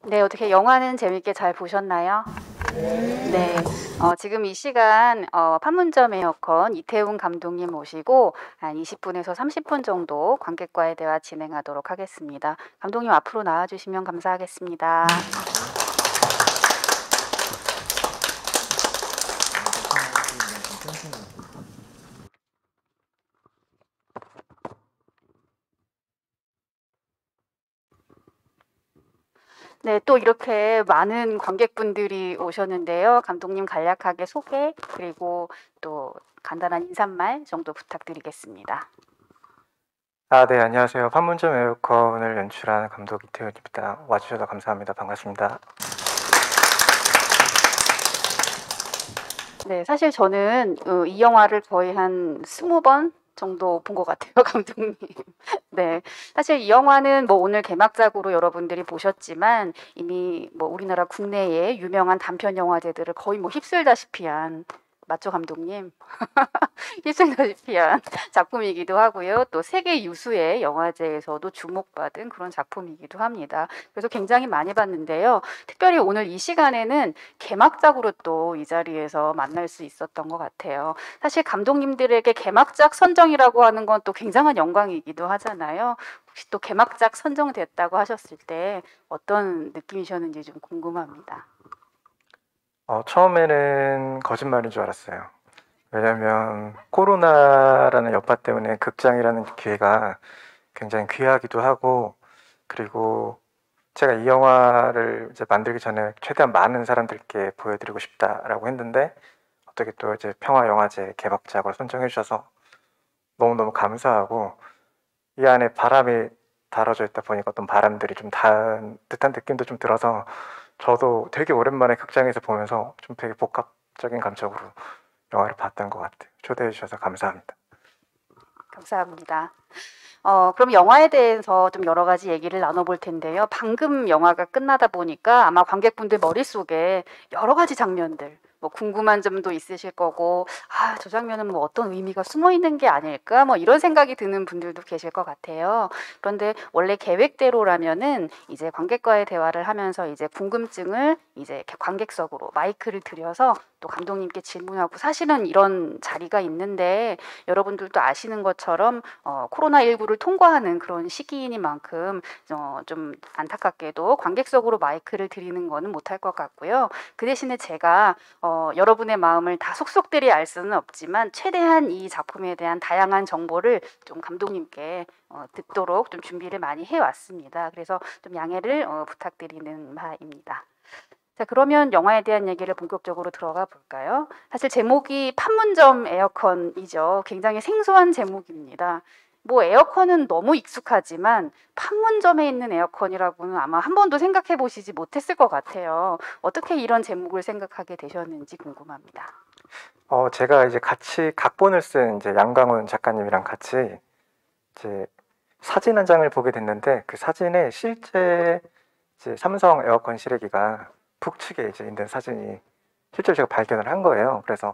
네, 어떻게 영화는 재밌게 잘 보셨나요? 네, 지금 이 시간 판문점 에어컨 이태훈 감독님 모시고 한 20분에서 30분 정도 관객과의 대화 진행하도록 하겠습니다. 감독님 앞으로 나와주시면 감사하겠습니다. 네, 또 이렇게 많은 관객분들이 오셨는데요. 감독님 간략하게 소개 그리고 또 간단한 인사말 정도 부탁드리겠습니다. 네, 안녕하세요. 판문점 에어컨을 연출한 감독 이태훈입니다. 와주셔서 감사합니다. 반갑습니다. 네, 사실 저는 이 영화를 거의 한 20번 정도 본 것 같아요, 감독님. 네, 사실 이 영화는 뭐 오늘 개막작으로 여러분들이 보셨지만 이미 뭐 우리나라 국내의 유명한 단편 영화제들을 거의 뭐 휩쓸다시피 한 맞죠, 감독님? 휩쓸다시피 한 작품이기도 하고요. 또 세계 유수의 영화제에서도 주목받은 그런 작품이기도 합니다. 그래서 굉장히 많이 봤는데요. 특별히 오늘 이 시간에는 개막작으로 또 이 자리에서 만날 수 있었던 것 같아요. 사실 감독님들에게 개막작 선정이라고 하는 건 또 굉장한 영광이기도 하잖아요. 혹시 또 개막작 선정됐다고 하셨을 때 어떤 느낌이셨는지 좀 궁금합니다. 처음에는 거짓말인 줄 알았어요. 왜냐면 코로나라는 여파 때문에 극장이라는 기회가 굉장히 귀하기도 하고, 그리고 제가 이 영화를 이제 만들기 전에 최대한 많은 사람들께 보여드리고 싶다라고 했는데, 어떻게 또 이제 평화영화제 개막작으로 선정해 주셔서 너무너무 감사하고, 이 안에 바람이 달아져 있다 보니까 어떤 바람들이 좀 닿은 듯한 느낌도 좀 들어서 저도 되게 오랜만에 극장에서 보면서 좀 되게 복합적인 감정으로 영화를 봤던 것 같아요. 초대해 주셔서 감사합니다. 감사합니다. 그럼 영화에 대해서 좀 여러 가지 얘기를 나눠볼 텐데요. 방금 영화가 끝나다 보니까 아마 관객분들 머릿속에 여러 가지 장면들, 뭐 궁금한 점도 있으실 거고, 저 장면은 뭐 어떤 의미가 숨어 있는 게 아닐까? 뭐 이런 생각이 드는 분들도 계실 것 같아요. 그런데 원래 계획대로라면은 이제 관객과의 대화를 하면서 이제 궁금증을 이제 관객석으로 마이크를 들여서 또 감독님께 질문하고 사실은 이런 자리가 있는데 여러분들도 아시는 것처럼 코로나19를 통과하는 그런 시기이니만큼 좀 안타깝게도 관객석으로 마이크를 드리는 거는 못할 것 같고요. 그 대신에 제가 여러분의 마음을 다 속속들이 알 수는 없지만 최대한 이 작품에 대한 다양한 정보를 좀 감독님께 듣도록 좀 준비를 많이 해왔습니다. 그래서 좀 양해를 부탁드리는 바입니다. 자, 그러면 영화에 대한 얘기를 본격적으로 들어가 볼까요? 사실 제목이 판문점 에어컨이죠. 굉장히 생소한 제목입니다. 뭐 에어컨은 너무 익숙하지만 판문점에 있는 에어컨이라고는 아마 한 번도 생각해 보시지 못했을 것 같아요. 어떻게 이런 제목을 생각하게 되셨는지 궁금합니다. 제가 이제 같이 각본을 쓴 이제 양강훈 작가님이랑 같이 이제 사진 한 장을 보게 됐는데, 그 사진에 실제 이제 삼성 에어컨 실외기가 북측에 이제 있는 사진이 실제로 제가 발견을 한 거예요. 그래서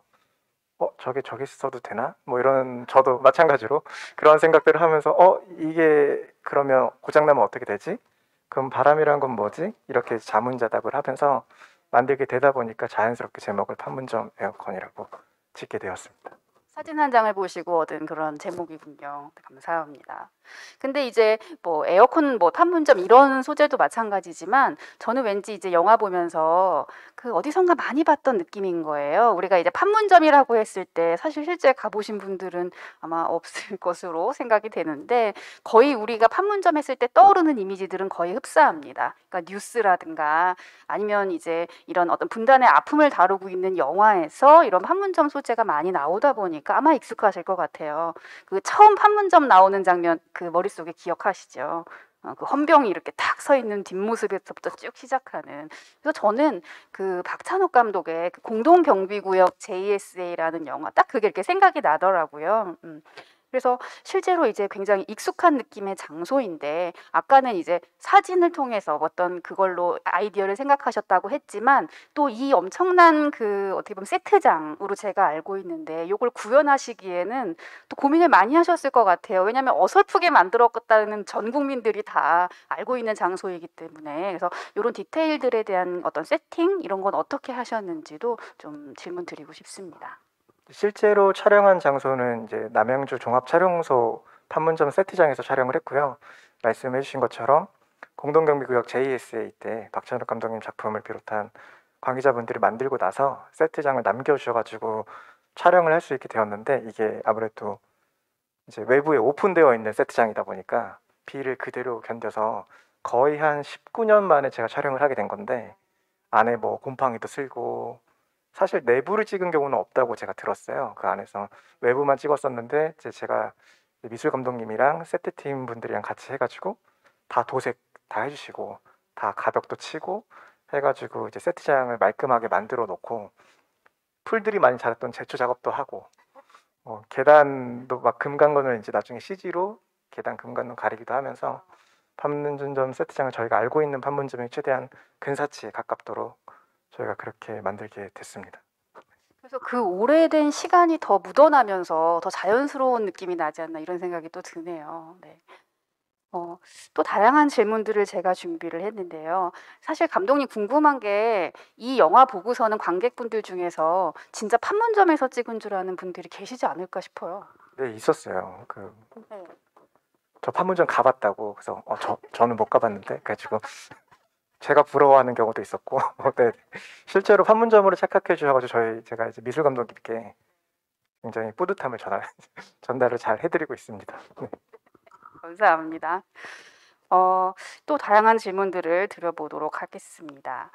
저기 써도 되나? 뭐 이런, 저도 마찬가지로 그런 생각들을 하면서 이게 그러면 고장나면 어떻게 되지? 그럼 바람이란 건 뭐지? 이렇게 자문자답을 하면서 만들게 되다 보니까 자연스럽게 제목을 판문점 에어컨이라고 짓게 되었습니다. 사진 한 장을 보시고 얻은 그런 제목이군요. 네, 감사합니다. 근데 이제 뭐 에어컨 뭐 판문점 이런 소재도 마찬가지지만 저는 왠지 이제 영화 보면서 그 어디선가 많이 봤던 느낌인 거예요. 우리가 이제 판문점이라고 했을 때 사실 실제 가보신 분들은 아마 없을 것으로 생각이 되는데 거의 우리가 판문점 했을 때 떠오르는 이미지들은 거의 흡사합니다. 그러니까 뉴스라든가 아니면 이제 이런 어떤 분단의 아픔을 다루고 있는 영화에서 이런 판문점 소재가 많이 나오다 보니까 아마 익숙하실 것 같아요. 그 처음 판문점 나오는 장면 그 머릿속에 기억하시죠? 그 헌병이 이렇게 탁 서 있는 뒷모습에서부터 쭉 시작하는. 그래서 저는 그 박찬욱 감독의 그 공동경비구역 JSA라는 영화 딱 그게 이렇게 생각이 나더라고요. 그래서 실제로 이제 굉장히 익숙한 느낌의 장소인데 아까는 이제 사진을 통해서 어떤 그걸로 아이디어를 생각하셨다고 했지만 또 이 엄청난 그 어떻게 보면 세트장으로 제가 알고 있는데 요걸 구현하시기에는 또 고민을 많이 하셨을 것 같아요. 왜냐하면 어설프게 만들었다는 전 국민들이 다 알고 있는 장소이기 때문에. 그래서 요런 디테일들에 대한 어떤 세팅 이런 건 어떻게 하셨는지도 좀 질문 드리고 싶습니다. 실제로 촬영한 장소는 이제 남양주 종합촬영소 판문점 세트장에서 촬영을 했고요. 말씀해 주신 것처럼 공동경비구역 JSA 때 박찬욱 감독님 작품을 비롯한 관계자분들이 만들고 나서 세트장을 남겨주셔가지고 촬영을 할 수 있게 되었는데, 이게 아무래도 이제 외부에 오픈되어 있는 세트장이다 보니까 비를 그대로 견뎌서 거의 한 19년 만에 제가 촬영을 하게 된 건데, 안에 뭐 곰팡이도 쓸고 사실 내부를 찍은 경우는 없다고 제가 들었어요. 그 안에서 외부만 찍었었는데 제가 미술 감독님이랑 세트팀 분들이랑 같이 해가지고 다 도색 다 해주시고 다 가벽도 치고 해가지고 이제 세트장을 말끔하게 만들어 놓고, 풀들이 많이 자랐던 제초 작업도 하고, 계단도 막 금강건을 이제 나중에 CG로 계단 금강건 가리기도 하면서 판문점 세트장을 저희가 알고 있는 판문점에 최대한 근사치에 가깝도록 저희가 그렇게 만들게 됐습니다. 그래서 그 오래된 시간이 더 묻어나면서 더 자연스러운 느낌이 나지 않나 이런 생각이 또 드네요. 네. 또 다양한 질문들을 제가 준비를 했는데요. 사실 감독님 궁금한 게 이 영화 보고서는 관객분들 중에서 진짜 판문점에서 찍은 줄 아는 분들이 계시지 않을까 싶어요. 네, 있었어요. 네. 저 판문점 가봤다고. 그래서 저는 못 가봤는데, 그래가지고 제가 부러워하는 경우도 있었고. 네, 실제로 판문점으로 착각해 주셔가지고 제가 이제 미술 감독님께 굉장히 뿌듯함을 전달을 잘 해드리고 있습니다. 네. 감사합니다. 또 다양한 질문들을 드려보도록 하겠습니다.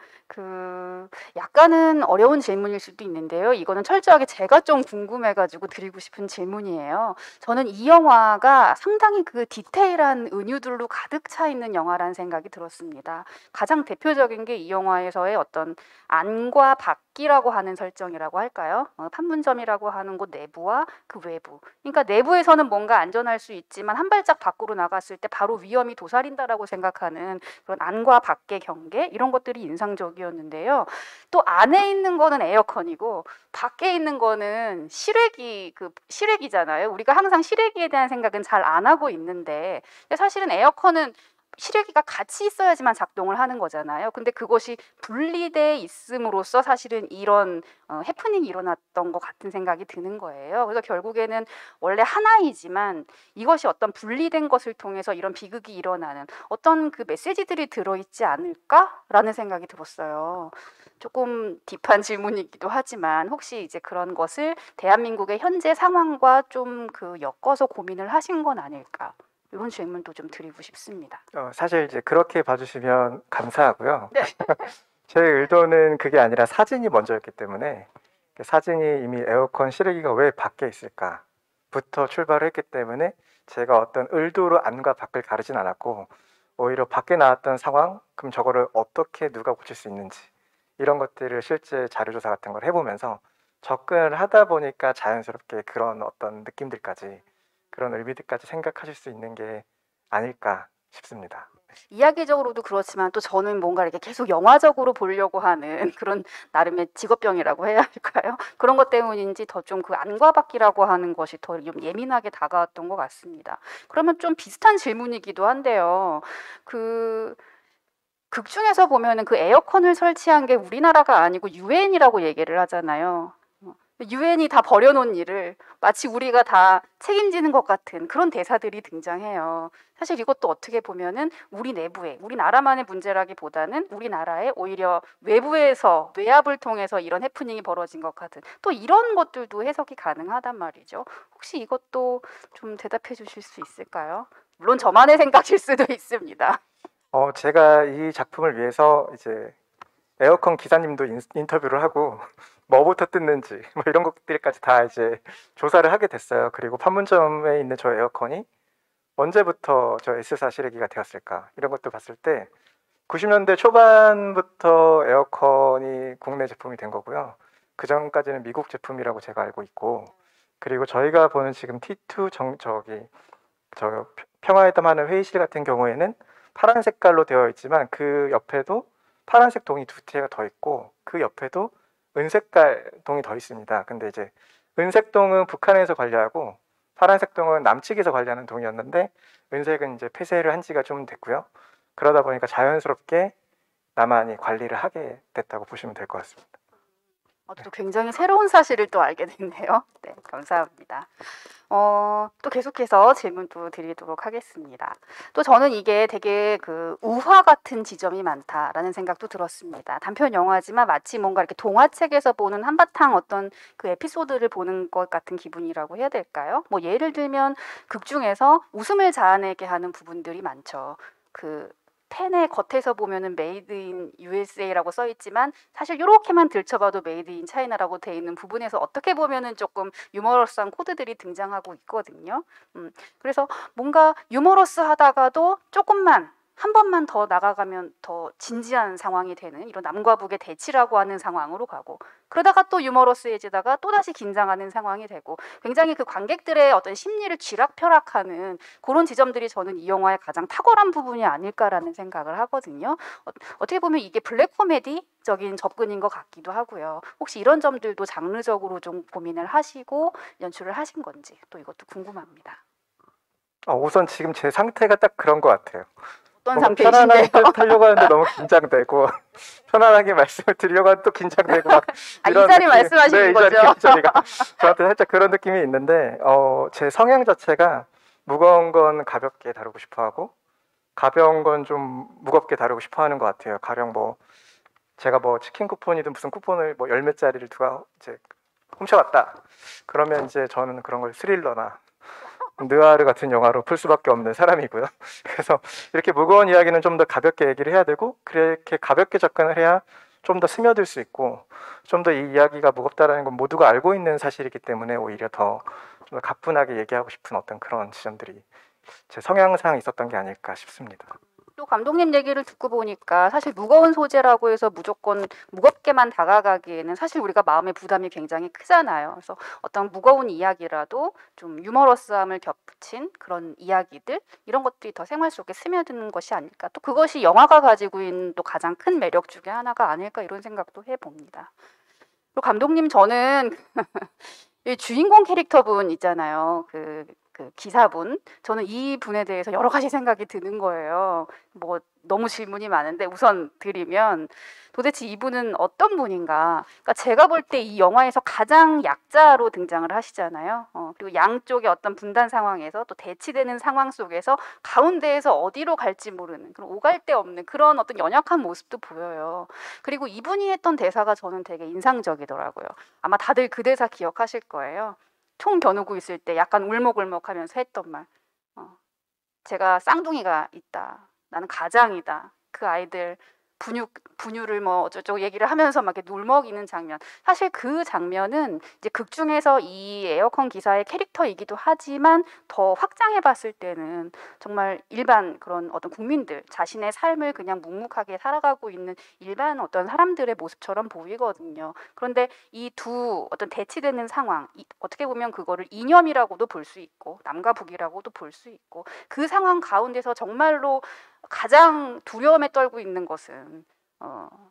약간은 어려운 질문일 수도 있는데요. 이거는 철저하게 제가 좀 궁금해가지고 드리고 싶은 질문이에요. 저는 이 영화가 상당히 그 디테일한 은유들로 가득 차 있는 영화라는 생각이 들었습니다. 가장 대표적인 게 이 영화에서의 어떤 안과 밖이라고 하는 설정이라고 할까요? 판문점이라고 하는 곳 내부와 그 외부. 그러니까 내부에서는 뭔가 안전할 수 있지만 한 발짝 밖으로 나갔을 때 바로 위험이 도사린다라고 생각하는 그런 안과 밖의 경계 이런 것들이 인상적이었는데요. 또 안에 있는 거는 에어컨이고 밖에 있는 거는 실외기잖아요. 우리가 항상 실외기에 대한 생각은 잘 안 하고 있는데 사실은 에어컨은 실외기가 같이 있어야지만 작동을 하는 거잖아요. 근데 그것이 분리돼 있음으로써 사실은 이런 해프닝이 일어났던 것 같은 생각이 드는 거예요. 그래서 결국에는 원래 하나이지만 이것이 어떤 분리된 것을 통해서 이런 비극이 일어나는 어떤 그 메시지들이 들어있지 않을까라는 생각이 들었어요. 조금 딥한 질문이기도 하지만 혹시 이제 그런 것을 대한민국의 현재 상황과 좀 엮어서 고민을 하신 건 아닐까? 이런 질문도 좀 드리고 싶습니다. 사실 이제 그렇게 봐주시면 감사하고요. 네. 제 의도는 그게 아니라 사진이 먼저였기 때문에, 사진이 이미 에어컨 실외기가 왜 밖에 있을까부터 출발을 했기 때문에 제가 어떤 의도로 안과 밖을 가르진 않았고, 오히려 밖에 나왔던 상황, 그럼 저거를 어떻게 누가 고칠 수 있는지 이런 것들을 실제 자료조사 같은 걸 해보면서 접근을 하다 보니까 자연스럽게 그런 어떤 느낌들까지, 그런 의미들까지 생각하실 수 있는 게 아닐까 싶습니다. 이야기적으로도 그렇지만 또 저는 뭔가 이렇게 계속 영화적으로 보려고 하는 그런 나름의 직업병이라고 해야 할까요? 그런 것 때문인지 더 좀 그 안과 밖이라고 하는 것이 더 좀 예민하게 다가왔던 것 같습니다. 그러면 좀 비슷한 질문이기도 한데요. 극 중에서 보면은 그 에어컨을 설치한 게 우리나라가 아니고 유엔이라고 얘기를 하잖아요. 유엔이 다 버려놓은 일을 마치 우리가 다 책임지는 것 같은 그런 대사들이 등장해요. 사실 이것도 어떻게 보면은 우리 내부의, 우리나라만의 문제라기보다는 우리나라의 오히려 외부에서 외압을 통해서 이런 해프닝이 벌어진 것 같은 또 이런 것들도 해석이 가능하단 말이죠. 혹시 이것도 좀 대답해 주실 수 있을까요? 물론 저만의 생각일 수도 있습니다. 제가 이 작품을 위해서 이제 에어컨 기사님도 인터뷰를 하고 뭐부터 뜯는지 뭐 이런 것들까지 다 이제 조사를 하게 됐어요. 그리고 판문점에 있는 저 에어컨이 언제부터 저 S사 실외기가 되었을까 이런 것도 봤을 때 90년대 초반부터 에어컨이 국내 제품이 된 거고요. 그 전까지는 미국 제품이라고 제가 알고 있고, 그리고 저희가 보는 지금 T2 저 평화회담 하는 회의실 같은 경우에는 파란 색깔로 되어 있지만 그 옆에도 파란색 동이 두 개가 더 있고 그 옆에도 은색깔 동이 더 있습니다. 근데 이제 은색 동은 북한에서 관리하고 파란색 동은 남측에서 관리하는 동이었는데 은색은 이제 폐쇄를 한 지가 좀 됐고요. 그러다 보니까 자연스럽게 남한이 관리를 하게 됐다고 보시면 될 것 같습니다. 또 굉장히 새로운 사실을 또 알게 됐네요. 네, 감사합니다. 또 계속해서 질문도 드리도록 하겠습니다. 또 저는 이게 되게 그 우화 같은 지점이 많다라는 생각도 들었습니다. 단편 영화지만 마치 뭔가 이렇게 동화책에서 보는 한바탕 어떤 그 에피소드를 보는 것 같은 기분이라고 해야 될까요? 뭐 예를 들면 극 중에서 웃음을 자아내게 하는 부분들이 많죠. 그 펜의 겉에서 보면은 메이드 인 USA라고 써 있지만 사실 이렇게만 들춰봐도 메이드 인 차이나라고 돼 있는 부분에서 어떻게 보면은 조금 유머러스한 코드들이 등장하고 있거든요. 그래서 뭔가 유머러스하다가도 조금만 한 번만 더 나가가면 더 진지한 상황이 되는 이런 남과 북의 대치라고 하는 상황으로 가고 그러다가 또 유머러스해지다가 또다시 긴장하는 상황이 되고 굉장히 그 관객들의 어떤 심리를 쥐락펴락하는 그런 지점들이 저는 이 영화의 가장 탁월한 부분이 아닐까라는 생각을 하거든요. 어떻게 보면 이게 블랙 코미디적인 접근인 것 같기도 하고요. 혹시 이런 점들도 장르적으로 좀 고민을 하시고 연출을 하신 건지 또 이것도 궁금합니다. 우선 지금 제 상태가 딱 그런 것 같아요. 어떤 뭔가 상태이신데요? 편안하게 하려고 하는데 너무 긴장되고 편안하게 말씀을 드리려고 하는데 또 긴장되고 막 이 이런 자리 느낌. 말씀하시는 네, 이 거죠? 자리가 저한테 살짝 그런 느낌이 있는데 제 성향 자체가 무거운 건 가볍게 다루고 싶어하고 가벼운 건 좀 무겁게 다루고 싶어하는 것 같아요. 가령 뭐 제가 뭐 치킨 쿠폰이든 무슨 쿠폰을 뭐 열 몇 자리를 누가 이제 훔쳐갔다. 그러면 이제 저는 그런 걸 스릴러나 느아르 같은 영화로 풀 수밖에 없는 사람이고요. 그래서 이렇게 무거운 이야기는 좀 더 가볍게 얘기를 해야 되고 그렇게 가볍게 접근을 해야 좀 더 스며들 수 있고 좀 더 이 이야기가 무겁다라는 건 모두가 알고 있는 사실이기 때문에 오히려 더 좀 더 가뿐하게 얘기하고 싶은 어떤 그런 지점들이 제 성향상 있었던 게 아닐까 싶습니다. 또 감독님 얘기를 듣고 보니까 사실 무거운 소재라고 해서 무조건 무겁게만 다가가기에는 사실 우리가 마음의 부담이 굉장히 크잖아요. 그래서 어떤 무거운 이야기라도 좀 유머러스함을 겹친 그런 이야기들 이런 것들이 더 생활 속에 스며드는 것이 아닐까. 또 그것이 영화가 가지고 있는 또 가장 큰 매력 중에 하나가 아닐까 이런 생각도 해봅니다. 그리고 감독님 저는 이 주인공 캐릭터분 있잖아요. 그 기사분. 저는 이 분에 대해서 여러 가지 생각이 드는 거예요. 뭐 너무 질문이 많은데 우선 드리면 도대체 이분은 어떤 분인가? 그러니까 제가 볼 때 이 영화에서 가장 약자로 등장을 하시잖아요. 그리고 양쪽의 어떤 분단 상황에서 또 대치되는 상황 속에서 가운데에서 어디로 갈지 모르는 그런 오갈 데 없는 그런 어떤 연약한 모습도 보여요. 그리고 이분이 했던 대사가 저는 되게 인상적이더라고요. 아마 다들 그 대사 기억하실 거예요. 총 겨누고 있을 때 약간 울먹울먹하면서 했던 말. 제가 쌍둥이가 있다. 나는 가장이다. 그 아이들 분유를 뭐 어쩌고 얘기를 하면서 막 이렇게 울먹이는 장면. 사실 그 장면은 이제 극 중에서 이 에어컨 기사의 캐릭터이기도 하지만 더 확장해 봤을 때는 정말 일반 그런 어떤 국민들 자신의 삶을 그냥 묵묵하게 살아가고 있는 일반 어떤 사람들의 모습처럼 보이거든요. 그런데 이 두 어떤 대치되는 상황, 어떻게 보면 그거를 이념이라고도 볼 수 있고 남과 북이라고도 볼 수 있고 그 상황 가운데서 정말로 가장 두려움에 떨고 있는 것은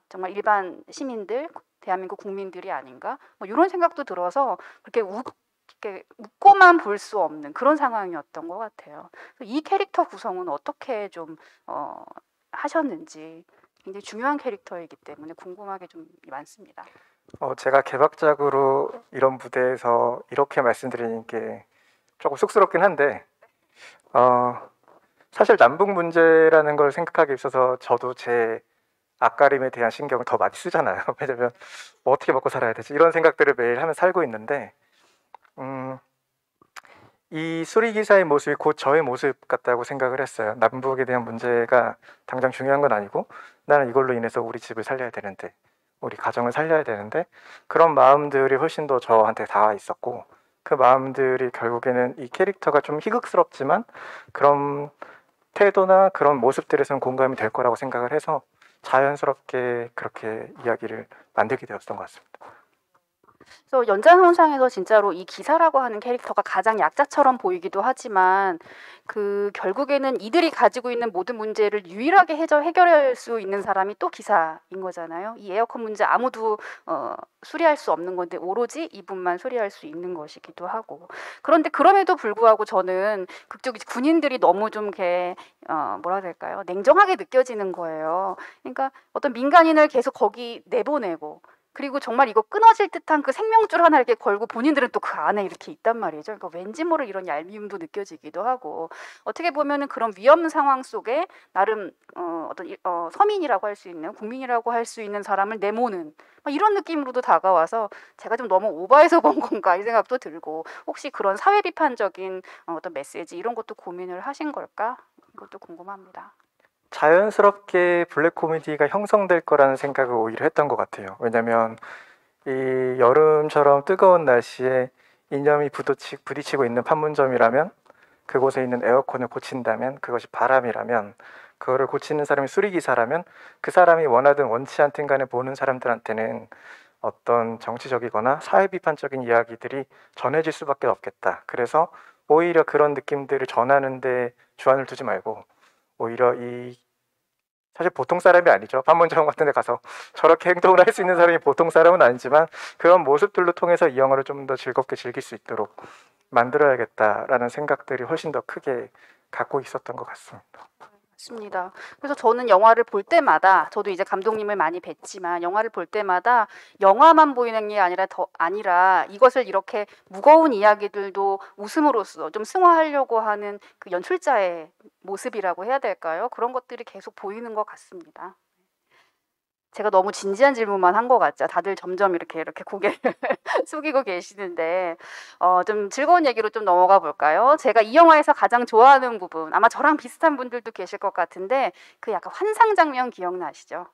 정말 일반 시민들, 대한민국 국민들이 아닌가? 뭐 이런 생각도 들어서 이렇게 웃고만 볼 수 없는 그런 상황이었던 것 같아요. 이 캐릭터 구성은 어떻게 좀 하셨는지 굉장히 중요한 캐릭터이기 때문에 궁금한 게 좀 많습니다. 제가 개박작으로 이런 무대에서 이렇게 말씀드리는 게 조금 쑥스럽긴 한데 사실 남북 문제라는 걸 생각하기 있어서 저도 제 앞가림에 대한 신경을 더 많이 쓰잖아요. 왜냐면 뭐 어떻게 먹고 살아야 되지 이런 생각들을 매일 하며 살고 있는데 이 수리기사의 모습이 곧 저의 모습 같다고 생각을 했어요. 남북에 대한 문제가 당장 중요한 건 아니고 나는 이걸로 인해서 우리 집을 살려야 되는데 우리 가정을 살려야 되는데 그런 마음들이 훨씬 더 저한테 닿아 있었고 그 마음들이 결국에는 이 캐릭터가 좀 희극스럽지만 그런 태도나 그런 모습들에서는 공감이 될 거라고 생각을 해서 자연스럽게 그렇게 이야기를 만들게 되었던 것 같습니다. 그래서 연장선상에서 진짜로 이 기사라고 하는 캐릭터가 가장 약자처럼 보이기도 하지만 그 결국에는 이들이 가지고 있는 모든 문제를 유일하게 해결할 수 있는 사람이 또 기사인 거잖아요. 이 에어컨 문제 아무도 수리할 수 없는 건데 오로지 이분만 수리할 수 있는 것이기도 하고. 그런데 그럼에도 불구하고 저는 그쪽 군인들이 너무 좀 이렇게 뭐라 해야 될까요? 냉정하게 느껴지는 거예요. 그러니까 어떤 민간인을 계속 거기 내보내고 그리고 정말 이거 끊어질 듯한 그 생명줄 하나 이렇게 걸고 본인들은 또 그 안에 이렇게 있단 말이죠. 그러니까 왠지 모를 이런 얄미움도 느껴지기도 하고 어떻게 보면은 그런 위험 상황 속에 나름 서민이라고 할 수 있는 국민이라고 할 수 있는 사람을 내모는 막 이런 느낌으로도 다가와서 제가 좀 너무 오버해서 본 건가 이 생각도 들고 혹시 그런 사회 비판적인 어떤 메시지 이런 것도 고민을 하신 걸까? 이것도 궁금합니다. 자연스럽게 블랙 코미디가 형성될 거라는 생각을 오히려 했던 것 같아요. 왜냐면 이 여름처럼 뜨거운 날씨에 이념이 부딪히고 있는 판문점이라면 그곳에 있는 에어컨을 고친다면 그것이 바람이라면 그거를 고치는 사람이 수리기사라면 그 사람이 원하든 원치 않든 간에 보는 사람들한테는 어떤 정치적이거나 사회 비판적인 이야기들이 전해질 수밖에 없겠다. 그래서 오히려 그런 느낌들을 전하는데 주안을 두지 말고 오히려 사실 보통 사람이 아니죠. 판문점 같은 데 가서 저렇게 행동을 할 수 있는 사람이 보통 사람은 아니지만 그런 모습들로 통해서 이 영화를 좀 더 즐겁게 즐길 수 있도록 만들어야겠다라는 생각들이 훨씬 더 크게 갖고 있었던 것 같습니다. 맞습니다. 그래서 저는 영화를 볼 때마다 저도 이제 감독님을 많이 뵀지만 영화를 볼 때마다 영화만 보이는 게 아니라 이것을 이렇게 무거운 이야기들도 웃음으로써 좀 승화하려고 하는 그 연출자의 모습이라고 해야 될까요? 그런 것들이 계속 보이는 것 같습니다. 제가 너무 진지한 질문만 한 것 같죠. 다들 점점 이렇게 고개를 숙이고 계시는데 좀 즐거운 얘기로 좀 넘어가 볼까요? 제가 이 영화에서 가장 좋아하는 부분 아마 저랑 비슷한 분들도 계실 것 같은데 그 약간 환상 장면 기억나시죠?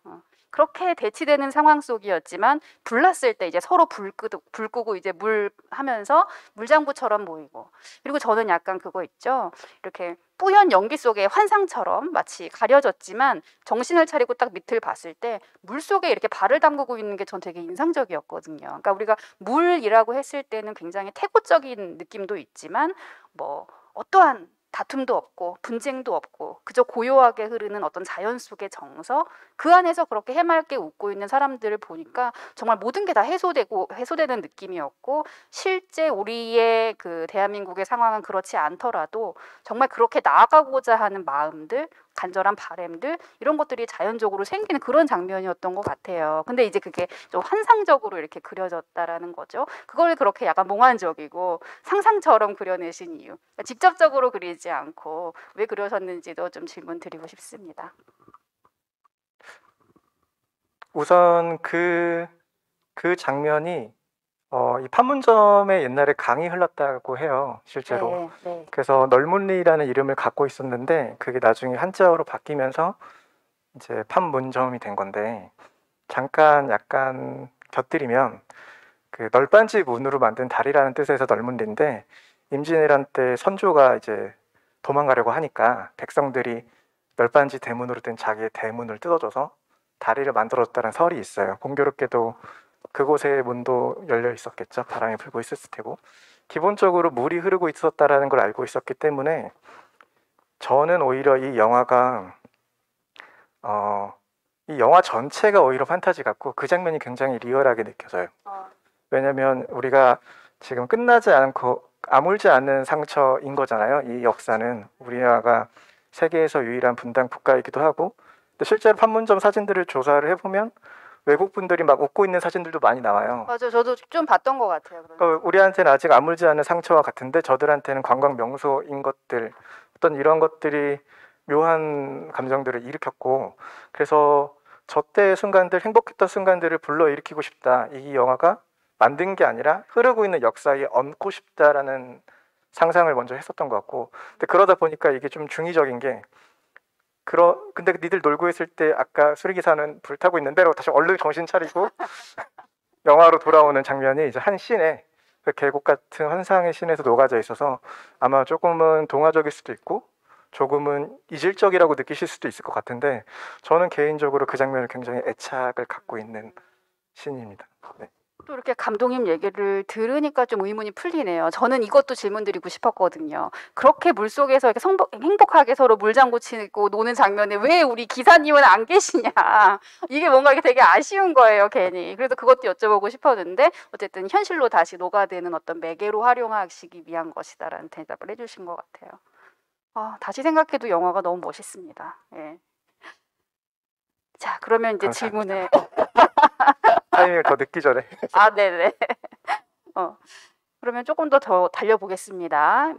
그렇게 대치되는 상황 속이었지만 불났을 때 이제 서로 불 끄고 이제 물 하면서 물장구처럼 보이고 그리고 저는 약간 그거 있죠. 이렇게 뿌연 연기 속에 환상처럼 마치 가려졌지만 정신을 차리고 딱 밑을 봤을 때 물속에 이렇게 발을 담그고 있는 게 전 되게 인상적이었거든요. 그러니까 우리가 물이라고 했을 때는 굉장히 태고적인 느낌도 있지만 뭐 어떠한 다툼도 없고 분쟁도 없고 그저 고요하게 흐르는 어떤 자연 속의 정서 그 안에서 그렇게 해맑게 웃고 있는 사람들을 보니까 정말 모든 게 다 해소되는 느낌이었고 실제 우리의 그 대한민국의 상황은 그렇지 않더라도 정말 그렇게 나아가고자 하는 마음들 간절한 바램들 이런 것들이 자연적으로 생기는 그런 장면이었던 것 같아요. 근데 이제 그게 좀 환상적으로 이렇게 그려졌다라는 거죠. 그걸 그렇게 약간 몽환적이고 상상처럼 그려내신 이유 그러니까 직접적으로 그리지 않고 왜 그러셨는지도 좀 질문 드리고 싶습니다. 우선 그 장면이 이 판문점에 옛날에 강이 흘렀다고 해요. 실제로. 네, 네. 그래서 널문리라는 이름을 갖고 있었는데 그게 나중에 한자어로 바뀌면서 이제 판문점이 된 건데 잠깐 약간 곁들이면 그 널빤지 문으로 만든 다리라는 뜻에서 널문리인데 임진왜란 때 선조가 이제 도망가려고 하니까 백성들이 널빤지 대문으로 된 자기의 대문을 뜯어줘서 다리를 만들었다는 설이 있어요. 공교롭게도 그곳의 문도 열려 있었겠죠. 바람이 불고 있었을 테고 기본적으로 물이 흐르고 있었다라는 걸 알고 있었기 때문에 저는 오히려 이 영화가 이 영화 전체가 오히려 판타지 같고 그 장면이 굉장히 리얼하게 느껴져요. 왜냐면 우리가 지금 끝나지 않고 아물지 않는 상처인 거잖아요. 이 역사는 우리나라가 세계에서 유일한 분단 국가이기도 하고 근데 실제로 판문점 사진들을 조사를 해보면 외국 분들이 막 웃고 있는 사진들도 많이 나와요. 맞아요. 저도 좀 봤던 것 같아요. 우리한테는 아직 아물지 않은 상처와 같은데 저들한테는 관광 명소인 것들 어떤 이런 것들이 묘한 감정들을 일으켰고 그래서 저때의 순간들 행복했던 순간들을 불러일으키고 싶다. 이 영화가 만든 게 아니라 흐르고 있는 역사에 얹고 싶다라는 상상을 먼저 했었던 것 같고 근데 그러다 보니까 이게 좀 중의적인 게 근데 니들 놀고 있을 때 아까 수리기사는 불타고 있는데 라고 다시 얼른 정신 차리고 영화로 돌아오는 장면이 이제 한 씬에 그 계곡 같은 환상의 씬에서 녹아져 있어서 아마 조금은 동화적일 수도 있고 조금은 이질적이라고 느끼실 수도 있을 것 같은데 저는 개인적으로 그 장면을 굉장히 애착을 갖고 있는 씬입니다. 네. 또 이렇게 감독님 얘기를 들으니까 좀 의문이 풀리네요. 저는 이것도 질문 드리고 싶었거든요. 그렇게 물속에서 이렇게 행복하게 서로 물장구 치고 노는 장면에 왜 우리 기사님은 안 계시냐. 이게 뭔가 이게 되게 아쉬운 거예요, 괜히. 그래서 그것도 여쭤보고 싶었는데 어쨌든 현실로 다시 녹아드는 어떤 매개로 활용하시기 위한 것이다라는 대답을 해주신 것 같아요. 다시 생각해도 영화가 너무 멋있습니다. 예. 자, 그러면 이제 감사합니다. 질문에 타이밍을 더 늦기 전에. 네네. 그러면 조금 더 달려보겠습니다.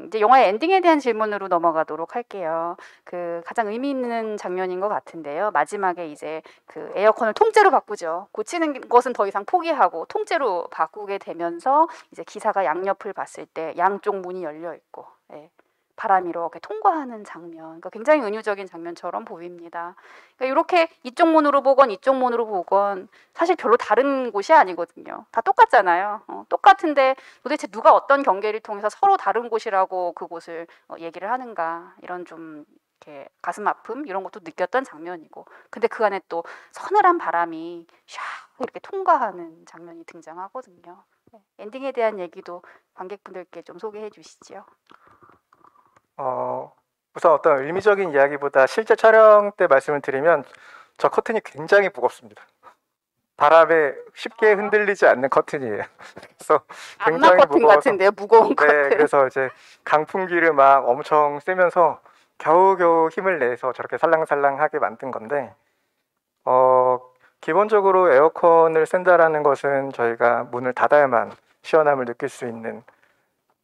이제 영화의 엔딩에 대한 질문으로 넘어가도록 할게요. 그 가장 의미 있는 장면인 것 같은데요. 마지막에 이제 그 에어컨을 통째로 바꾸죠. 고치는 것은 더 이상 포기하고 통째로 바꾸게 되면서 이제 기사가 양옆을 봤을 때 양쪽 문이 열려 있고, 예, 바람이 이렇게 통과하는 장면, 그러니까 굉장히 은유적인 장면처럼 보입니다. 그러니까 이렇게 이쪽 문으로 보건 이쪽 문으로 보건 사실 별로 다른 곳이 아니거든요. 다 똑같잖아요. 똑같은데 도대체 누가 어떤 경계를 통해서 서로 다른 곳이라고 그곳을 얘기를 하는가, 이런 좀 이렇게 가슴 아픔 이런 것도 느꼈던 장면이고, 근데 그 안에 또 서늘한 바람이 샥 이렇게 통과하는 장면이 등장하거든요. 엔딩에 대한 얘기도 관객분들께 좀 소개해 주시죠. 우선 어떤 의미적인 이야기보다 실제 촬영 때 말씀을 드리면 저 커튼이 굉장히 무겁습니다. 바람에 쉽게 흔들리지 않는 커튼이에요. 그래서 안마 굉장히 커튼 무거워서, 같은데요, 무거운 커튼. 그래서 이제 강풍기를 막 엄청 쐬면서 겨우겨우 힘을 내서 저렇게 살랑살랑하게 만든 건데, 기본적으로 에어컨을 쐰다라는 것은 저희가 문을 닫아야만 시원함을 느낄 수 있는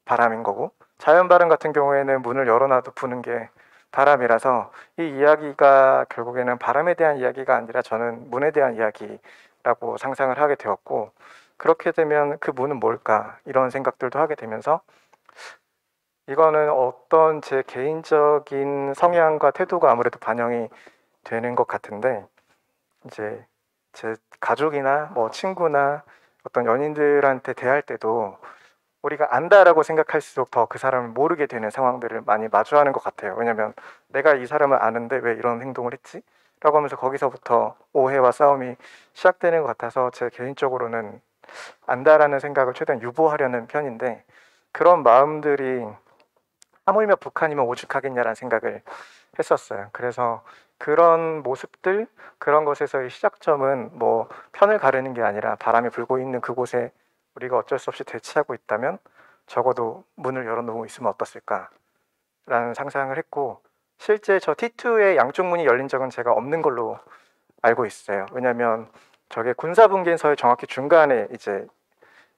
바람인 거고, 자연 바람 같은 경우에는 문을 열어놔도 부는 게 바람이라서 이 이야기가 결국에는 바람에 대한 이야기가 아니라 저는 문에 대한 이야기라고 상상을 하게 되었고, 그렇게 되면 그 문은 뭘까 이런 생각들도 하게 되면서 이거는 어떤 제 개인적인 성향과 태도가 아무래도 반영이 되는 것 같은데, 이제 제 가족이나 뭐 친구나 어떤 연인들한테 대할 때도 우리가 안다라고 생각할수록 더 그 사람을 모르게 되는 상황들을 많이 마주하는 것 같아요. 왜냐면 내가 이 사람을 아는데 왜 이런 행동을 했지? 라고 하면서 거기서부터 오해와 싸움이 시작되는 것 같아서 제 개인적으로는 안다라는 생각을 최대한 유보하려는 편인데, 그런 마음들이 하물며 북한이면 오죽하겠냐라는 생각을 했었어요. 그래서 그런 모습들, 그런 것에서의 시작점은 뭐 편을 가르는 게 아니라 바람이 불고 있는 그곳에 우리가 어쩔 수 없이 대치하고 있다면 적어도 문을 열어놓고 있으면 어떻을까라는 상상을 했고, 실제 저 T2의 양쪽 문이 열린 적은 제가 없는 걸로 알고 있어요. 왜냐하면 저게 군사분계선의 정확히 중간에 이제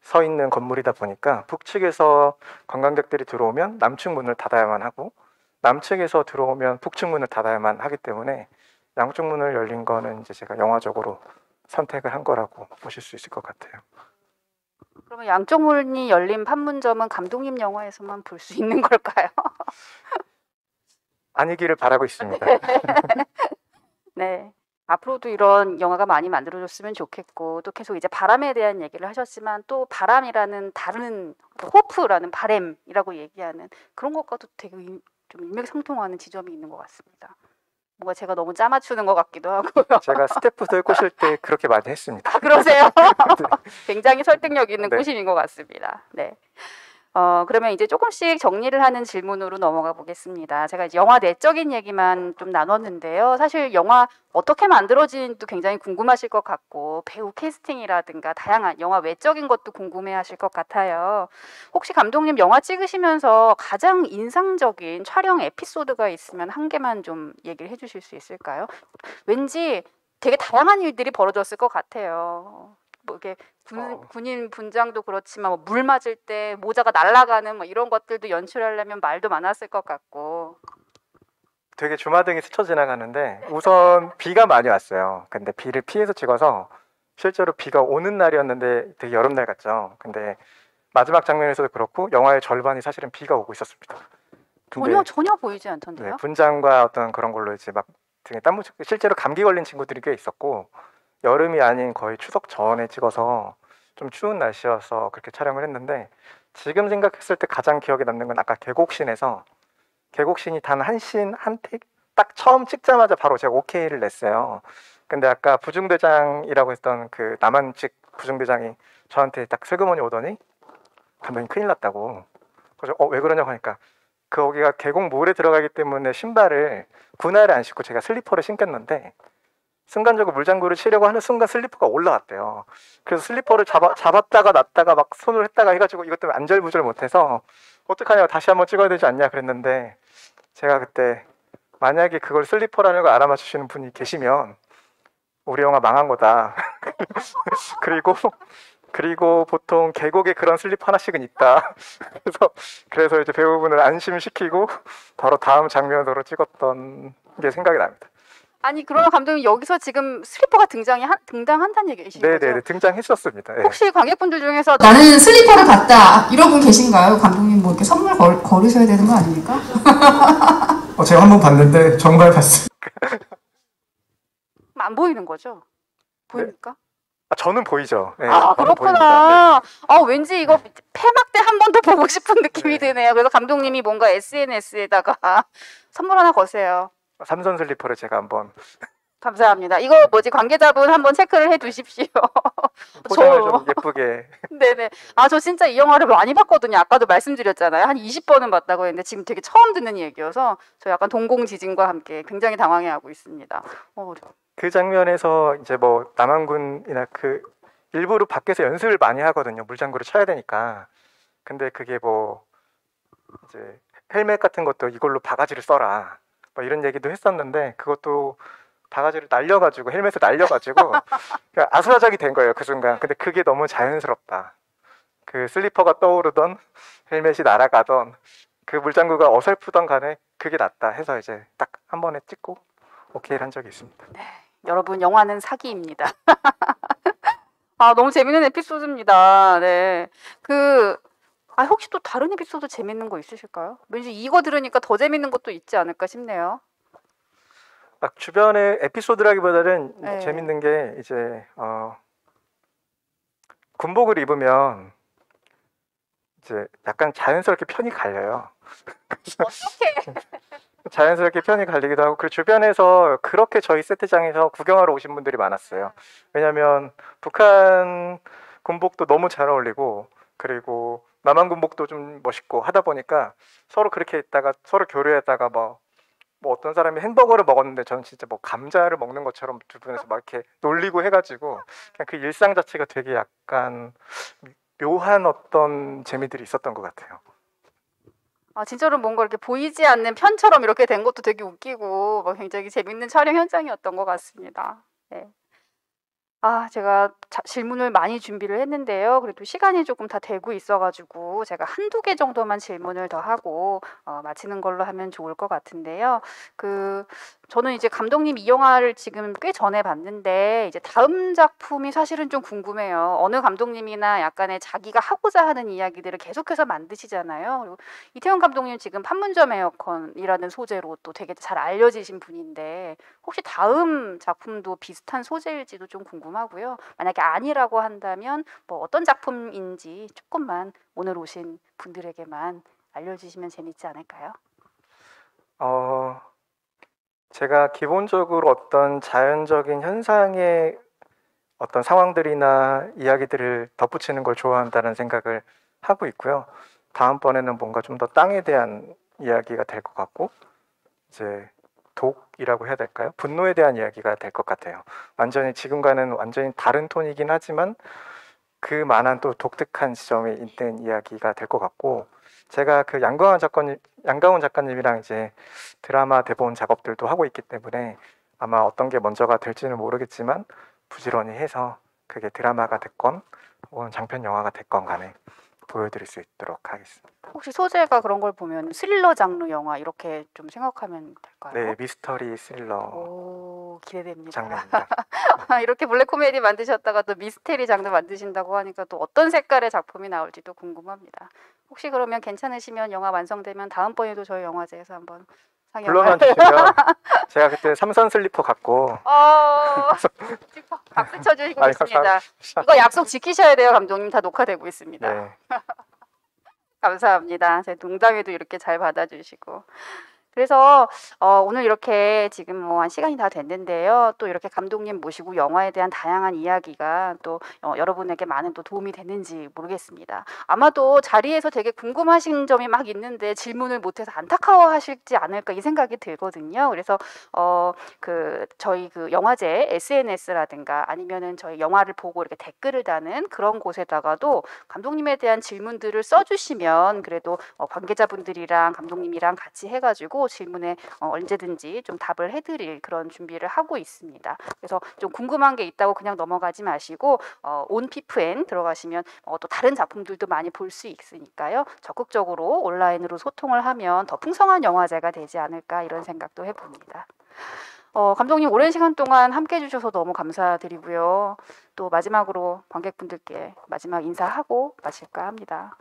서 있는 건물이다 보니까 북측에서 관광객들이 들어오면 남측 문을 닫아야만 하고 남측에서 들어오면 북측 문을 닫아야만 하기 때문에 양쪽 문을 열린 거는 이제 제가 영화적으로 선택을 한 거라고 보실 수 있을 것 같아요. 그러면 양쪽 문이 열린 판문점은 감독님 영화에서만 볼 수 있는 걸까요? 아니기를 바라고 있습니다. 네. 앞으로도 이런 영화가 많이 만들어졌으면 좋겠고, 또 계속 이제 바람에 대한 얘기를 하셨지만 또 바람이라는 다른 호프라는 바램이라고 얘기하는 그런 것과도 되게 좀 일맥상통하는 지점이 있는 것 같습니다. 뭔가 제가 너무 짜맞추는 것 같기도 하고요. 제가 스태프들 꼬실 때 그렇게 많이 했습니다. 그러세요? 굉장히 설득력 있는 네. 꾸심인 것 같습니다. 네. 그러면 이제 조금씩 정리를 하는 질문으로 넘어가 보겠습니다. 제가 이제 영화 내적인 얘기만 좀 나눴는데요. 사실 영화 어떻게 만들어진지도 굉장히 궁금하실 것 같고, 배우 캐스팅이라든가 다양한 영화 외적인 것도 궁금해하실 것 같아요. 혹시 감독님 영화 찍으시면서 가장 인상적인 촬영 에피소드가 있으면 한 개만 좀 얘기를 해주실 수 있을까요? 왠지 되게 다양한 일들이 벌어졌을 것 같아요. 뭐 이게 군인 분장도 그렇지만 물 맞을 때 모자가 날아가는 뭐 이런 것들도 연출하려면 말도 많았을 것 같고. 되게 주마등이 스쳐 지나가는데 우선 비가 많이 왔어요. 근데 비를 피해서 찍어서 실제로 비가 오는 날이었는데 되게 여름날 같죠. 근데 마지막 장면에서도 그렇고 영화의 절반이 사실은 비가 오고 있었습니다. 전혀 보이지 않던데요? 네, 분장과 어떤 그런 걸로 이제 막 등에 땀 묻히고 실제로 감기 걸린 친구들이 꽤 있었고, 여름이 아닌 거의 추석 전에 찍어서 좀 추운 날씨여서 그렇게 촬영을 했는데, 지금 생각했을 때 가장 기억에 남는 건 아까 계곡신에서 계곡신이 단 한 씬 한 택 딱 처음 찍자마자 바로 제가 오케이를 냈어요. 근데 아까 부중대장이라고 했던 그 남한 측 부중대장이 저한테 딱 슬그머니 오더니 감독님 큰일 났다고. 그래서 왜 그러냐고 하니까 거기가 계곡물에 들어가기 때문에 신발을 군화를 안 신고 제가 슬리퍼를 신겼는데 순간적으로 물장구를 치려고 하는 순간 슬리퍼가 올라왔대요. 그래서 슬리퍼를 잡았다가 놨다가 막 손을 했다가 해가지고 이것 때문에 안절부절 못해서 어떡하냐 다시 한번 찍어야 되지 않냐 그랬는데 제가 그때 만약에 그걸 슬리퍼라는 걸 알아맞히시는 분이 계시면 우리 영화 망한 거다. 그리고 보통 계곡에 그런 슬리퍼 하나씩은 있다. 그래서 이제 배우분을 안심시키고 바로 다음 장면으로 찍었던 게 생각이 납니다. 아니 그러면 감독님 여기서 지금 슬리퍼가 등장한다는 얘기이신 거죠? 네네 등장했었습니다. 네. 혹시 관객분들 중에서 나는 슬리퍼를 봤다 이런 분 계신가요? 감독님 뭐 이렇게 선물 거르셔야 되는 거 아닙니까? 제가 한번 봤는데 정말 봤어요. 안 보이는 거죠? 보입니까? 저는 보이죠. 네, 아 저는 그렇구나. 보입니다. 네. 왠지 이거 폐막 때 한 번 더 보고 싶은 느낌이 네. 드네요. 그래서 감독님이 뭔가 SNS에다가 선물 하나 거세요. 삼선 슬리퍼를 제가 한번 감사합니다. 이거 뭐지 관계자분 한번 체크를 해두십시오. 포장을 좀 예쁘게. 네네. 저 진짜 이 영화를 많이 봤거든요. 아까도 말씀드렸잖아요. 한 20번은 봤다고 했는데 지금 되게 처음 듣는 얘기여서 저 약간 동공지진과 함께 굉장히 당황해하고 있습니다. 그 장면에서 이제 뭐 남한군이나 그 일부러 밖에서 연습을 많이 하거든요. 물장구를 쳐야 되니까. 근데 그게 뭐 이제 헬멧 같은 것도 이걸로 바가지를 써라. 뭐 이런 얘기도 했었는데 그것도 바가지를 날려가지고 헬멧을 날려가지고 그냥 아수라장이 된 거예요 그 순간. 근데 그게 너무 자연스럽다. 그 슬리퍼가 떠오르던 헬멧이 날아가던 그 물장구가 어설프던 간에 그게 낫다 해서 이제 딱 한 번에 찍고 오케이를 한 적이 있습니다. 네, 여러분 영화는 사기입니다. 너무 재밌는 에피소드입니다. 네, 혹시 또 다른 에피소드 재밌는 거 있으실까요? 왠지 이거 들으니까 더 재밌는 것도 있지 않을까 싶네요. 주변에 에피소드라기보다는 네. 재밌는 게 이제 군복을 입으면 이제 약간 자연스럽게 편이 갈려요. 어떻게? 자연스럽게 편이 갈리기도 하고 그리고 주변에서 그렇게 저희 세트장에서 구경하러 오신 분들이 많았어요. 왜냐하면 북한 군복도 너무 잘 어울리고 그리고 남한 군복도 좀 멋있고 하다 보니까 서로 그렇게 있다가 서로 교류했다가 뭐 어떤 사람이 햄버거를 먹었는데 저는 진짜 뭐 감자를 먹는 것처럼 주변에서 막 이렇게 놀리고 해가지고 그냥 그 일상 자체가 되게 약간 묘한 어떤 재미들이 있었던 것 같아요. 진짜로 뭔가 이렇게 보이지 않는 편처럼 이렇게 된 것도 되게 웃기고 굉장히 재밌는 촬영 현장이었던 것 같습니다. 네. 제가 질문을 많이 준비를 했는데요. 그래도 시간이 조금 다 되고 있어가지고 제가 한두 개 정도만 질문을 더 하고 마치는 걸로 하면 좋을 것 같은데요. 저는 이제 감독님 이 영화를 지금 꽤 전에 봤는데 이제 다음 작품이 사실은 좀 궁금해요. 어느 감독님이나 약간의 자기가 하고자 하는 이야기들을 계속해서 만드시잖아요. 그리고 이태원 감독님 지금 판문점 에어컨이라는 소재로 또 되게 잘 알려지신 분인데 혹시 다음 작품도 비슷한 소재일지도 좀 궁금하고요. 만약에 아니라고 한다면 뭐 어떤 작품인지 조금만 오늘 오신 분들에게만 알려주시면 재밌지 않을까요? 제가 기본적으로 어떤 자연적인 현상의 어떤 상황들이나 이야기들을 덧붙이는 걸 좋아한다는 생각을 하고 있고요. 다음번에는 뭔가 좀 더 땅에 대한 이야기가 될 것 같고 이제 독이라고 해야 될까요? 분노에 대한 이야기가 될 것 같아요. 완전히 지금과는 완전히 다른 톤이긴 하지만 그만한 또 독특한 지점이 있는 이야기가 될 것 같고 제가 그 양가운 작가님이랑 이제 드라마 대본 작업들도 하고 있기 때문에 아마 어떤 게 먼저가 될지는 모르겠지만 부지런히 해서 그게 드라마가 됐건 혹은 장편 영화가 됐건 간에 보여드릴 수 있도록 하겠습니다. 혹시 소재가 그런 걸 보면 스릴러 장르 영화 이렇게 좀 생각하면 될까요? 네, 미스터리 스릴러 오, 기대됩니다. 장르입니다. 이렇게 블랙 코미디 만드셨다가 또 미스테리 장르 만드신다고 하니까 또 어떤 색깔의 작품이 나올지도 궁금합니다. 혹시 그러면 괜찮으시면 영화 완성되면 다음번에도 저희 영화제에서 한번 상영을 불러만 주시면 제가 그때 삼선 슬리퍼 갖고 박수 쳐주시고 아니, 있습니다. 감사합니다. 이거 약속 지키셔야 돼요, 감독님. 다 녹화되고 있습니다. 네. 감사합니다. 제 농담에도 이렇게 잘 받아주시고. 그래서 오늘 이렇게 지금 뭐 한 시간이 다 됐는데요. 또 이렇게 감독님 모시고 영화에 대한 다양한 이야기가 또 여러분에게 많은 또 도움이 됐는지 모르겠습니다. 아마도 자리에서 되게 궁금하신 점이 막 있는데 질문을 못해서 안타까워하실지 않을까 이 생각이 들거든요. 그래서 저희 그 영화제 SNS라든가 아니면은 저희 영화를 보고 이렇게 댓글을 다는 그런 곳에다가도 감독님에 대한 질문들을 써주시면 그래도 관계자분들이랑 감독님이랑 같이 해가지고 질문에 언제든지 좀 답을 해드릴 그런 준비를 하고 있습니다. 그래서 좀 궁금한 게 있다고 그냥 넘어가지 마시고 온피프엔 들어가시면 또 다른 작품들도 많이 볼 수 있으니까요. 적극적으로 온라인으로 소통을 하면 더 풍성한 영화제가 되지 않을까 이런 생각도 해봅니다. 감독님 오랜 시간 동안 함께 해주셔서 너무 감사드리고요. 또 마지막으로 관객분들께 마지막 인사하고 마칠까 합니다.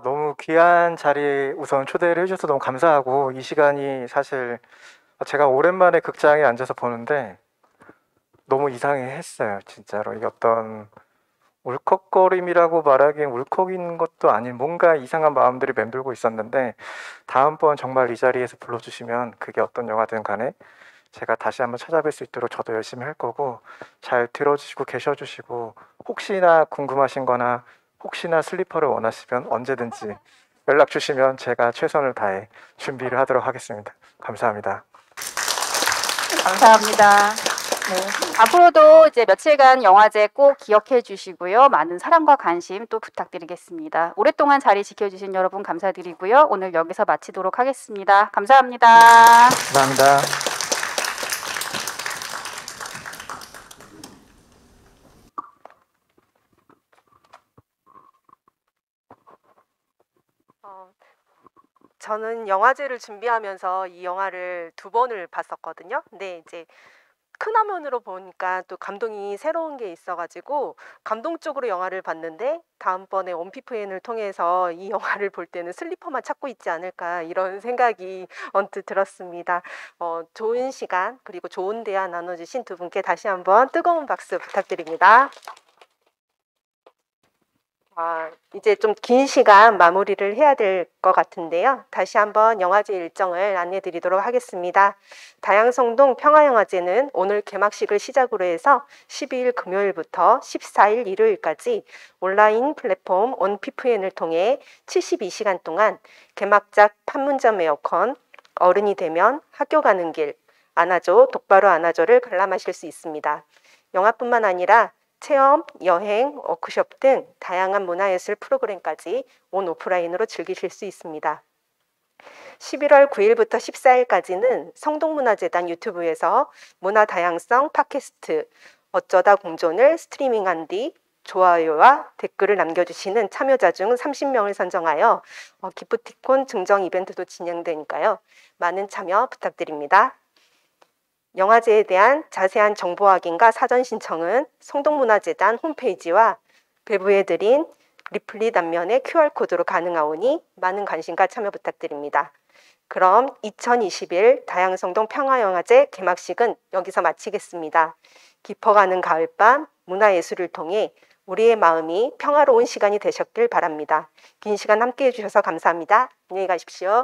너무 귀한 자리에 우선 초대를 해주셔서 너무 감사하고, 이 시간이 사실 제가 오랜만에 극장에 앉아서 보는데 너무 이상했어요. 진짜로 이게 어떤 울컥거림이라고 말하기엔 울컥인 것도 아닌 뭔가 이상한 마음들이 맴돌고 있었는데, 다음번 정말 이 자리에서 불러주시면 그게 어떤 영화든 간에 제가 다시 한번 찾아뵐 수 있도록 저도 열심히 할 거고, 잘 들어주시고 계셔주시고, 혹시나 궁금하신 거나 혹시나 슬리퍼를 원하시면 언제든지 연락 주시면 제가 최선을 다해 준비를 하도록 하겠습니다. 감사합니다. 감사합니다. 네. 앞으로도 이제 며칠간 영화제 꼭 기억해 주시고요. 많은 사랑과 관심 또 부탁드리겠습니다. 오랫동안 자리 지켜주신 여러분 감사드리고요. 오늘 여기서 마치도록 하겠습니다. 감사합니다. 감사합니다. 저는 영화제를 준비하면서 이 영화를 2번을 봤었거든요. 근데 이제 큰 화면으로 보니까 또 감동이 새로운 게 있어가지고 감동적으로 영화를 봤는데, 다음번에 온피프엔을 통해서 이 영화를 볼 때는 슬리퍼만 찾고 있지 않을까 이런 생각이 언뜻 들었습니다. 좋은 시간 그리고 좋은 대화 나눠주신 두 분께 다시 한번 뜨거운 박수 부탁드립니다. 이제 좀 긴 시간 마무리를 해야 될 것 같은데요. 다시 한번 영화제 일정을 안내 드리도록 하겠습니다. 다양성동 평화영화제는 오늘 개막식을 시작으로 해서 12일 금요일부터 14일 일요일까지 온라인 플랫폼 온피프엔을 통해 72시간 동안 개막작 판문점 에어컨, 어른이 되면 학교 가는 길, 안아줘 똑바로 안아줘를 관람하실 수 있습니다. 영화뿐만 아니라 체험, 여행, 워크숍 등 다양한 문화예술 프로그램까지 온 오프라인으로 즐기실 수 있습니다. 11월 9일부터 14일까지는 성동문화재단 유튜브에서 문화다양성 팟캐스트 어쩌다 공존을 스트리밍한 뒤 좋아요와 댓글을 남겨주시는 참여자 중 30명을 선정하여 기프티콘 증정 이벤트도 진행되니까요. 많은 참여 부탁드립니다. 영화제에 대한 자세한 정보 확인과 사전 신청은 성동문화재단 홈페이지와 배부해드린 리플릿 앞면의 QR코드로 가능하오니 많은 관심과 참여 부탁드립니다. 그럼 2021 다양성동 평화영화제 개막식은 여기서 마치겠습니다. 깊어가는 가을밤 문화예술을 통해 우리의 마음이 평화로운 시간이 되셨길 바랍니다. 긴 시간 함께해 주셔서 감사합니다. 안녕히 가십시오.